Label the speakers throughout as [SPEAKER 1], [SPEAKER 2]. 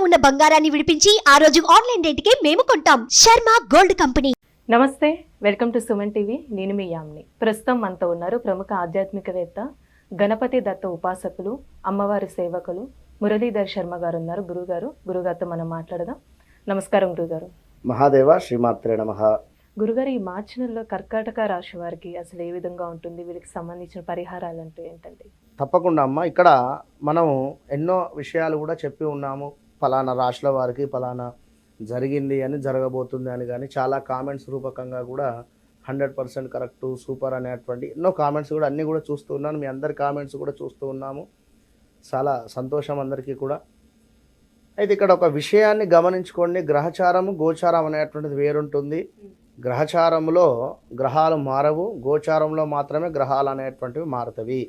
[SPEAKER 1] ఉన్న బంగారాన్ని విడిపించి ఆ రోజు ఆన్లైన్ రేటుకే మేము కొంటాం. Sharma gold company.
[SPEAKER 2] నమస్తే, వెల్కమ్ టు సుమన్ టీవీ. నేను మీ యామ్ని. ప్రస్తుతం మనతో ఉన్నారు ప్రముఖ ఆధ్యాత్మికవేత్త, గణపతి దత్త ఉపాసకులు, అమ్మవారి సేవకులు మురళీధర్ శర్మ గారు ఉన్నారు. గురుగారితో మనం మాట్లాడదాం. నమస్కారం గురుగారు.
[SPEAKER 3] మహాదేవ శ్రీమాత్రే నమః.
[SPEAKER 2] గురుగారు, ఈ మార్చి నెలలో కర్కాటక రాశి వారికి అసలు ఏ విధంగా ఉంటుంది? వీరికి సంబంధించిన పరిహారాలు అంటే ఏంటండి?
[SPEAKER 3] తప్పకుండా అమ్మ, ఇక్కడ మనం ఎన్నో విషయాలు కూడా చెప్పి ఉన్నాము. ఫలానా రాశుల వారికి ఫలానా జరిగింది అని, జరగబోతుంది అని, కానీ చాలా కామెంట్స్ రూపకంగా కూడా 100% కరెక్టు, సూపర్ అనేటువంటి ఎన్నో కామెంట్స్ కూడా అన్నీ కూడా చూస్తూ ఉన్నాను. మీ అందరి కామెంట్స్ కూడా చూస్తూ ఉన్నాము. చాలా సంతోషం అందరికీ కూడా. అయితే ఇక్కడ ఒక విషయాన్ని గమనించుకోండి. గ్రహచారము గోచారం అనేటువంటిది వేరుంటుంది. గ్రహచారంలో గ్రహాలు మారవు, గోచారంలో మాత్రమే గ్రహాలు అనేటువంటివి మారుతవి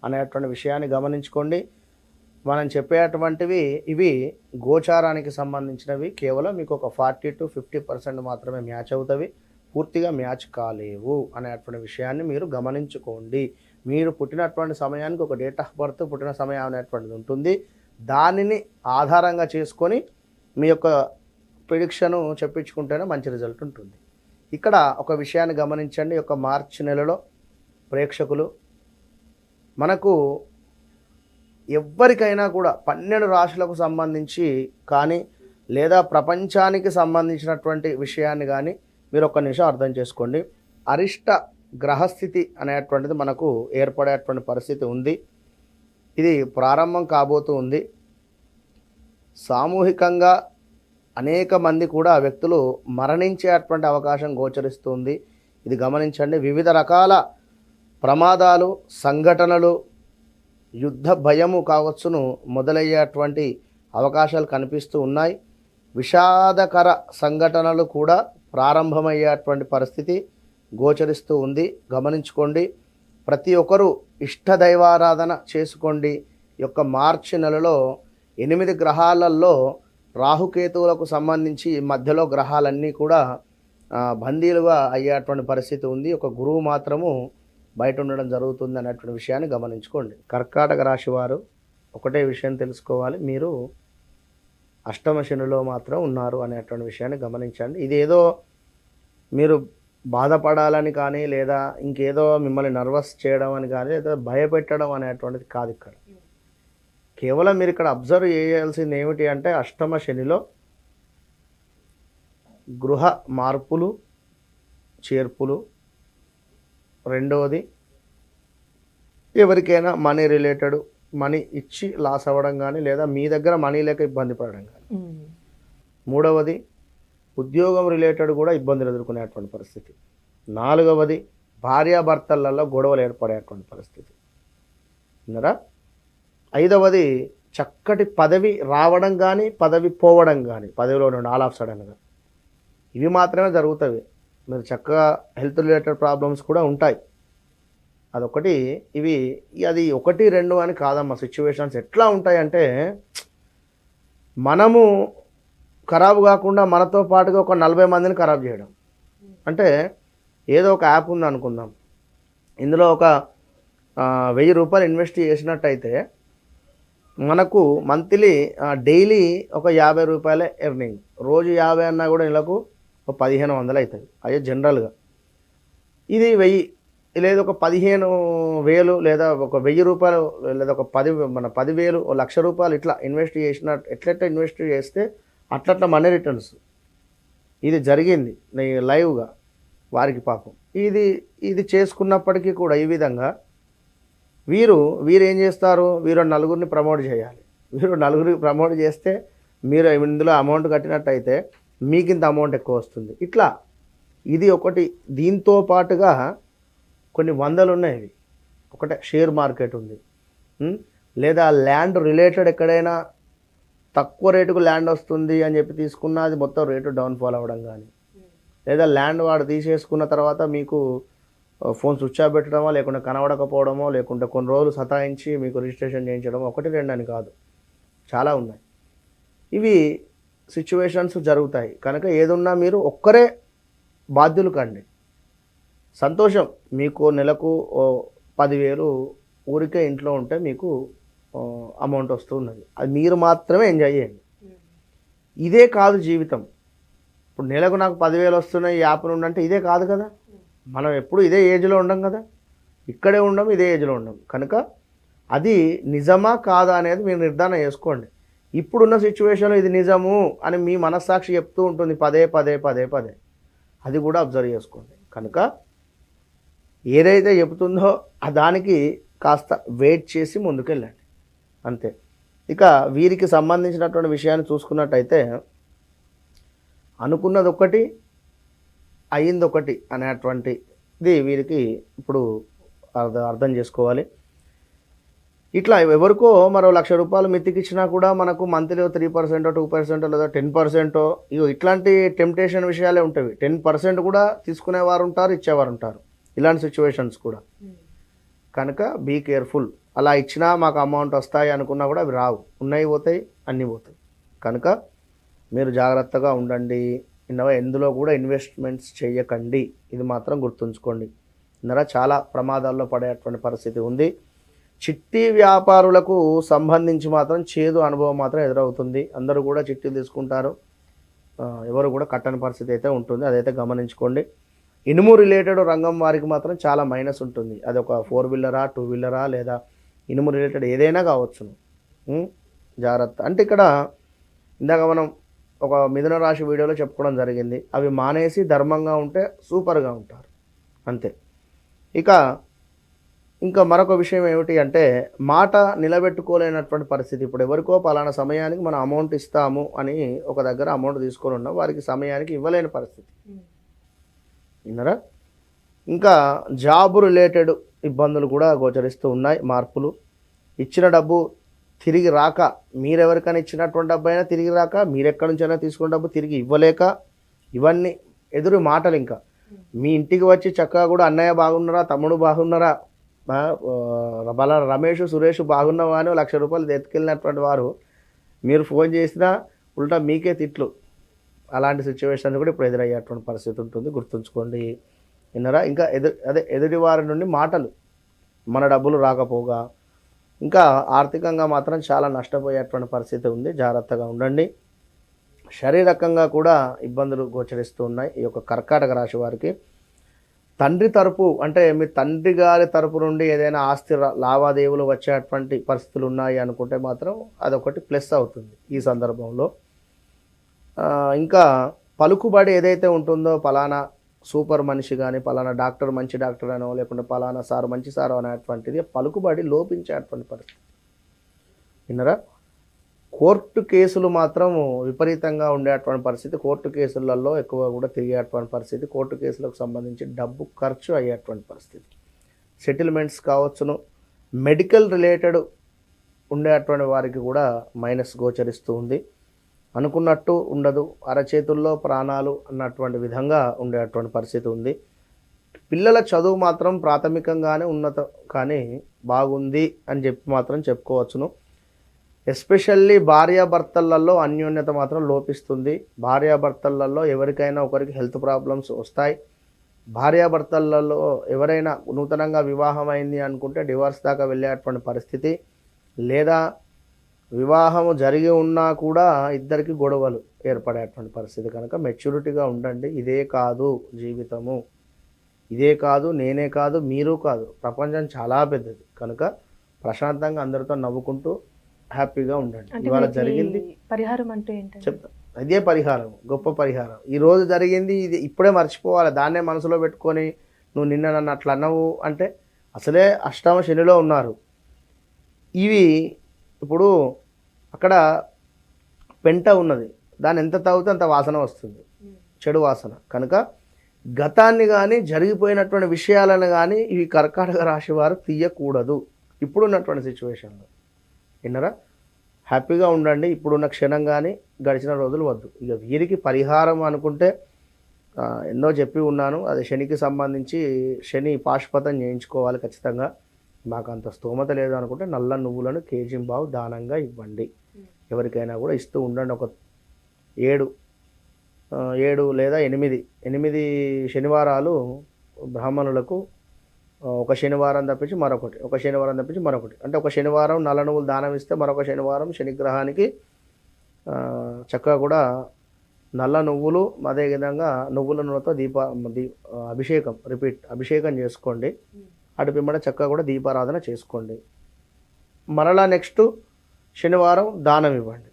[SPEAKER 3] అనేటువంటి విషయాన్ని గమనించుకోండి. మనం చెప్పేటువంటివి ఇవి గోచారానికి సంబంధించినవి. కేవలం మీకు ఒక 40 to 50% మాత్రమే మ్యాచ్ అవుతవి, పూర్తిగా మ్యాచ్ కాలేవు అనేటువంటి విషయాన్ని మీరు గమనించుకోండి. మీరు పుట్టినటువంటి సమయానికి ఒక డేట్ ఆఫ్ బర్త్, పుట్టిన సమయం అనేటువంటిది ఉంటుంది. దానిని ఆధారంగా చేసుకొని మీ యొక్క ప్రిడిక్షను చెప్పించుకుంటేనే మంచి రిజల్ట్ ఉంటుంది. ఇక్కడ ఒక విషయాన్ని గమనించండి. యొక్క మార్చి నెలలో ప్రేక్షకులు, మనకు ఎవ్వరికైనా కూడా 12 రాశులకు సంబంధించి కానీ, లేదా ప్రపంచానికి సంబంధించినటువంటి విషయాన్ని కానీ మీరు ఒక్క నిమిషం అర్థం చేసుకోండి. అరిష్ట గ్రహస్థితి అనేటువంటిది మనకు ఏర్పడేటువంటి పరిస్థితి ఉంది. ఇది ప్రారంభం కాబోతూ ఉంది. సామూహికంగా అనేక మంది కూడా వ్యక్తులు మరణించేటువంటి అవకాశం గోచరిస్తుంది. ఇది గమనించండి. వివిధ రకాల ప్రమాదాలు, సంఘటనలు, యుద్ధ భయము కావచ్చును మొదలయ్యేటువంటి అవకాశాలు కనిపిస్తూ ఉన్నాయి. విషాదకర సంఘటనలు కూడా ప్రారంభమయ్యేటువంటి పరిస్థితి గోచరిస్తూ ఉంది. గమనించుకోండి. ప్రతి ఒక్కరూ ఇష్టదైవారాధన చేసుకోండి. యొక్క మార్చి నెలలో 8 గ్రహాలలో రాహుకేతువులకు సంబంధించి మధ్యలో గ్రహాలన్నీ కూడా బందీలుగా అయ్యేటువంటి పరిస్థితి ఉంది. ఒక గురువు మాత్రము బయట ఉండడం జరుగుతుంది అనేటువంటి విషయాన్ని గమనించుకోండి. కర్కాటక రాశి వారు ఒకటే విషయం తెలుసుకోవాలి, మీరు అష్టమ శనిలో మాత్రం ఉన్నారు అనేటువంటి విషయాన్ని గమనించండి. ఇదేదో మీరు బాధపడాలని కానీ, లేదా ఇంకేదో మిమ్మల్ని నర్వస్ చేయడం అని కానీ, లేదా భయపెట్టడం అనేటువంటిది కాదు. ఇక్కడ కేవలం మీరు ఇక్కడ అబ్జర్వ్ చేయాల్సింది ఏమిటి అంటే, అష్టమ శనిలో గృహ మార్పులు, చేర్పులు. రెండవది, ఎవరికైనా మనీ రిలేటెడ్, మనీ ఇచ్చి లాస్ అవ్వడం కానీ, లేదా మీ దగ్గర మనీ లేక ఇబ్బంది పడడం కానీ. మూడవది, ఉద్యోగం రిలేటెడ్ కూడా ఇబ్బందులు ఎదుర్కొనేటువంటి పరిస్థితి. నాలుగవది, భార్యాభర్తలలో గొడవలు ఏర్పడేటువంటి పరిస్థితి. విన్నారా? ఐదవది, చక్కటి పదవి రావడం కానీ, పదవి పోవడం కానీ, పదవిలో నుండి ఆల్ ఆఫ్ సడన్గా. ఇవి మాత్రమే జరుగుతాయి. మీరు చక్కగా హెల్త్ రిలేటెడ్ ప్రాబ్లమ్స్ కూడా ఉంటాయి. అదొకటి. ఇవి అది 1, 2 అని కాదమ్మా. సిచ్యువేషన్స్ ఎట్లా ఉంటాయంటే, మనము ఖరాబు కాకుండా మనతో పాటుగా ఒక 40 మందిని ఖరాబు చేయడం. అంటే ఏదో ఒక యాప్ ఉంది అనుకుందాం, ఇందులో ఒక 1000 రూపాయలు ఇన్వెస్ట్ చేసినట్టయితే మనకు మంత్లీ డైలీ ఒక 50 రూపాయలే ఎర్నింగ్. రోజు 50 అన్నా కూడా నెలకు ఒక 1500 అవుతుంది. అదే జనరల్గా. ఇది 1000 లేదా ఒక 15,000 లేదా ఒక 1000 రూపాయలు లేదా ఒక 10,000 1,00,000 రూపాయలు ఇట్లా ఇన్వెస్ట్ చేసినట్టు, ఎట్లెట్లా ఇన్వెస్ట్ చేస్తే అట్లట్లా మనీ రిటర్న్స్. ఇది జరిగింది లైవ్గా వారికి పాపం. ఇది చేసుకున్నప్పటికీ కూడా ఈ విధంగా వీరు ఏం చేస్తారు, వీరు నలుగురిని ప్రమోట్ చేయాలి. వీరు నలుగురికి ప్రమోట్ చేస్తే మీరు ఇందులో అమౌంట్ కట్టినట్టయితే మీకు ఇంత అమౌంట్ ఎక్కువ వస్తుంది. ఇట్లా ఇది ఒకటి. దీంతో పాటుగా కొన్ని వందలు ఉన్నాయి. ఇవి ఒకటే షేర్ మార్కెట్ ఉంది, లేదా ల్యాండ్ రిలేటెడ్ ఎక్కడైనా తక్కువ రేటుకు ల్యాండ్ వస్తుంది అని చెప్పి తీసుకున్నా అది మొత్తం రేటు డౌన్ఫాల్ అవ్వడం కానీ, లేదా ల్యాండ్ వాడు తీసేసుకున్న తర్వాత మీకు ఫోన్ స్విచ్ ఆఫ్ పెట్టడమో, లేకుంటే కనబడకపోవడమో, లేకుంటే కొన్ని రోజులు సతాయించి మీకు రిజిస్ట్రేషన్ చేయించడమో. 1, 2 అని కాదు, చాలా ఉన్నాయి. ఇవి సిచ్యువేషన్స్ జరుగుతాయి. కనుక ఏదున్నా మీరు ఒక్కరే బాధ్యులు కండి. సంతోషం. మీకు నెలకు 10,000 ఊరికే ఇంట్లో ఉంటే మీకు అమౌంట్ వస్తున్నది. అది మీరు మాత్రమే ఎంజాయ్ చేయండి. ఇదే కాదు జీవితం. ఇప్పుడు నెలకు నాకు 10,000 వస్తున్నాయి ఈ యాప్ నుండి అంటే ఇదే కాదు కదా. మనం ఎప్పుడు ఇదే ఏజ్లో ఉండం కదా, ఇక్కడే ఉండం, ఇదే ఏజ్లో ఉండం. కనుక అది నిజమా కాదా అనేది మీరు నిర్ధారణ చేసుకోండి. ఇప్పుడున్న సిచ్యువేషన్లో ఇది నిజము అని మీ మనస్సాక్షి చెప్తూ ఉంటుంది పదే పదే పదే పదే, అది కూడా అబ్జర్వ్ చేసుకోండి. కనుక ఏదైతే చెబుతుందో దానికి కాస్త వెయిట్ చేసి ముందుకెళ్ళండి అంతే. ఇక వీరికి సంబంధించినటువంటి విషయాన్ని చూసుకున్నట్టయితే అనుకున్నది ఒకటి అయ్యింది ఒకటి అనేటువంటిది వీరికి ఇప్పుడు అర్థం చేసుకోవాలి. ఇట్లా ఎవరికో మరో ₹1,00,000 మిత్తికిచ్చినా కూడా మనకు మంత్లీ 3%, 2% లేదా 10% ఇగో ఇట్లాంటి టెంప్టేషన్ విషయాలే ఉంటాయి. 10% కూడా తీసుకునేవారు ఉంటారు, ఇచ్చేవారు ఉంటారు. ఇలాంటి సిచ్యువేషన్స్ కూడా. కనుక బీ కేర్ఫుల్. అలా ఇచ్చినా మాకు అమౌంట్ వస్తాయి అనుకున్నా కూడా అవి రావు, ఉన్నాయి పోతాయి, అన్నీ పోతాయి. కనుక మీరు జాగ్రత్తగా ఉండండి. ఎందులో కూడా ఇన్వెస్ట్మెంట్స్ చేయకండి, ఇది మాత్రం గుర్తుంచుకోండి. చాలా ప్రమాదాల్లో పడేటువంటి పరిస్థితి ఉంది. చిట్టి వ్యాపారులకు సంబంధించి మాత్రం చేదు అనుభవం మాత్రం ఎదురవుతుంది. అందరూ కూడా చిట్టీలు తీసుకుంటారు, ఎవరు కూడా కట్టని పరిస్థితి అయితే ఉంటుంది, అదైతే గమనించుకోండి. ఇనుము రిలేటెడ్ రంగం వారికి మాత్రం చాలా మైనస్ ఉంటుంది. అది ఒక 4 వీలరా 2 వీలరా లేదా ఇనుము రిలేటెడ్ ఏదైనా కావచ్చును. జాగ్రత్త. అంటే ఇక్కడ ఇందాక మనం ఒక మిథున రాశి వీడియోలో చెప్పుకోవడం జరిగింది, అవి మానేసి ధర్మంగా ఉంటే సూపర్గా ఉంటారు అంతే. ఇంకా మరొక విషయం ఏమిటి అంటే మాట నిలబెట్టుకోలేనటువంటి పరిస్థితి. ఇప్పుడు ఎవరికో పలానా సమయానికి మనం అమౌంట్ ఇస్తాము అని ఒక దగ్గర అమౌంట్ తీసుకొని ఉన్నాం, వారికి సమయానికి ఇవ్వలేని పరిస్థితి. విన్నారా? ఇంకా జాబ్ రిలేటెడ్ ఇబ్బందులు కూడా గోచరిస్తూ ఉన్నాయి, మార్పులు. ఇచ్చిన డబ్బు తిరిగి రాక, మీరెవరికైనా ఇచ్చినటువంటి డబ్బు అయినా తిరిగి రాక, మీరెక్కడి నుంచైనా తీసుకున్న డబ్బు తిరిగి ఇవ్వలేక, ఇవన్నీ ఎదురు మాటలు. ఇంకా మీ ఇంటికి వచ్చి చక్కగా కూడా అన్నయ్య బాగున్నారా, తమ్ముడు బాగున్నారా, బల రమేష్ సురేష్ బాగున్నావా అని ₹1,00,000 ఎత్తుకెళ్ళినటువంటి వారు మీరు ఫోన్ చేసినా ఉల్టా మీకే తిట్లు. అలాంటి సిచ్యువేషన్ కూడా ఇప్పుడు ఎదురయ్యేటువంటి పరిస్థితి ఉంటుంది, గుర్తుంచుకోండి. విన్నారా? ఇంకా ఎదుటి వారి నుండి మాటలు, మన డబ్బులు రాకపోగా ఇంకా ఆర్థికంగా మాత్రం చాలా నష్టపోయేటువంటి పరిస్థితి ఉంది, జాగ్రత్తగా ఉండండి. శారీరకంగా కూడా ఇబ్బందులు గోచరిస్తూ ఉన్నాయి ఈ యొక్క కర్కాటక రాశి వారికి. తండ్రి తరపు అంటే మీ తండ్రి గారి తరపు నుండి ఏదైనా ఆస్తి లావాదేవీలు వచ్చేటువంటి పరిస్థితులు ఉన్నాయి అనుకుంటే మాత్రం అదొకటి ప్లస్ అవుతుంది ఈ సందర్భంలో. ఇంకా పలుకుబడి ఏదైతే ఉంటుందో, పలానా సూపర్ మనిషి కానీ, పలానా డాక్టర్ మంచి డాక్టర్ అనో, లేకుంటే పలానా సార్ మంచి సార్ అనేటువంటిది పలుకుబడి లోపించేటువంటి పరిస్థితి. విన్నారా? కోర్టు కేసులు మాత్రం విపరీతంగా ఉండేటువంటి పరిస్థితి. కోర్టు కేసులలో ఎక్కువ కూడా తిరిగేటువంటి పరిస్థితి. కోర్టు కేసులకు సంబంధించి డబ్బు ఖర్చు అయ్యేటువంటి పరిస్థితి. సెటిల్మెంట్స్ కావచ్చును. మెడికల్ రిలేటెడ్ ఉండేటువంటి వారికి కూడా మైనస్ గోచరిస్తూ ఉంది. అనుకున్నట్టు ఉండదు, అరచేతుల్లో ప్రాణాలు అన్నటువంటి విధంగా ఉండేటువంటి పరిస్థితి ఉంది. పిల్లల చదువు మాత్రం ప్రాథమికంగానే ఉన్నత కానీ బాగుంది అని చెప్పి మాత్రం చెప్పుకోవచ్చును. ఎస్పెషల్లీ భార్యాభర్తలలో అన్యోన్యత మాత్రం లోపిస్తుంది. భార్యాభర్తలలో ఎవరికైనా ఒకరికి హెల్త్ ప్రాబ్లమ్స్ వస్తాయి. భార్యాభర్తలలో ఎవరైనా నూతనంగా వివాహం అయింది అనుకుంటే డివోర్స్ దాకా వెళ్ళేటువంటి పరిస్థితి, లేదా వివాహము జరిగి ఉన్నా కూడా ఇద్దరికి గొడవలు ఏర్పడేటువంటి పరిస్థితి. కనుక మెచ్యూరిటీగా ఉండండి. ఇదే కాదు జీవితము, ఇదే కాదు, నేనే కాదు, మీరు కాదు, ప్రపంచం చాలా పెద్దది. కనుక ప్రశాంతంగా అందరితో నవ్వుకుంటూ హ్యాపీగా ఉండండి. ఇవాళ జరిగింది
[SPEAKER 2] పరిహారం అంటే ఏంటి
[SPEAKER 3] చెప్తా, అదే పరిహారం, గొప్ప పరిహారం. ఈరోజు జరిగింది ఇది ఇప్పుడే మర్చిపోవాలి, దాన్నే మనసులో పెట్టుకొని నువ్వు నిన్న నన్ను అట్లా అన్నావు అంటే అసలే అష్టమ శనిలో ఉన్నారు. ఇవి ఇప్పుడు అక్కడ పెంట ఉన్నది, దాన్ని ఎంత తాగితే అంత వాసన వస్తుంది, చెడు వాసన. కనుక గతాన్ని కానీ జరిగిపోయినటువంటి విషయాలను కానీ ఇవి కర్కాటక రాశి వారు తీయకూడదు ఇప్పుడున్నటువంటి సిచ్యువేషన్లో. విన్నారా? హ్యాపీగా ఉండండి. ఇప్పుడున్న క్షణం కానీ గడిచిన రోజులు వద్దు. ఇక వీరికి పరిహారం అనుకుంటే ఎన్నో చెప్పి ఉన్నాను. అది శనికి సంబంధించి శని పాశుపతం చేయించుకోవాలి ఖచ్చితంగా. మాకు అంత స్తోమత లేదు అనుకుంటే నల్ల నువ్వులను కేజీంబావు దానంగా ఇవ్వండి. ఎవరికైనా కూడా ఇస్తూ ఉండండి. ఒక 7 లేదా 8 శనివారాలు బ్రాహ్మణులకు, ఒక శనివారం తప్పించి మరొకటి, ఒక శనివారం తప్పించి మరొకటి. అంటే ఒక శనివారం నల్ల నువ్వులు దానం ఇస్తే మరొక శనివారం శనిగ్రహానికి చక్కగా కూడా నల్ల నువ్వులు అదేవిధంగా నువ్వుల నూనెతో అభిషేకం చేసుకోండి. అటు పిమ్మట చక్కగా కూడా దీపారాధన చేసుకోండి. మరలా నెక్స్ట్ శనివారం దానం ఇవ్వండి.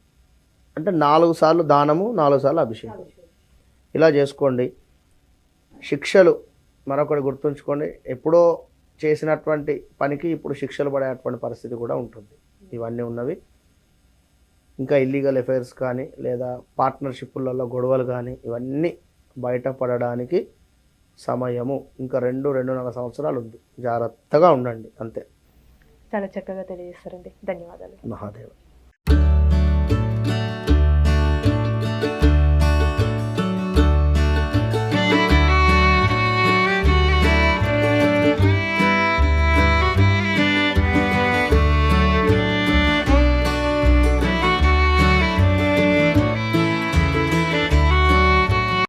[SPEAKER 3] అంటే 4 సార్లు దానము, 4 సార్లు అభిషేకం, ఇలా చేసుకోండి. శిక్షలు మరొకటి గుర్తుంచుకోండి, ఎప్పుడో చేసినటువంటి పనికి ఇప్పుడు శిక్షలు పడేటువంటి పరిస్థితి కూడా ఉంటుంది. ఇవన్నీ ఉన్నవి. ఇంకా ఇల్లీగల్ అఫైర్స్ కానీ లేదా పార్ట్నర్షిప్లలో గొడవలు కానీ ఇవన్నీ బయటపడడానికి సమయము ఇంకా 2-2.5 సంవత్సరాలు ఉంది. జాగ్రత్తగా ఉండండి అంతే.
[SPEAKER 2] చాలా చక్కగా తెలియజేస్తారండి. ధన్యవాదాలు.
[SPEAKER 3] మహాదేవ్.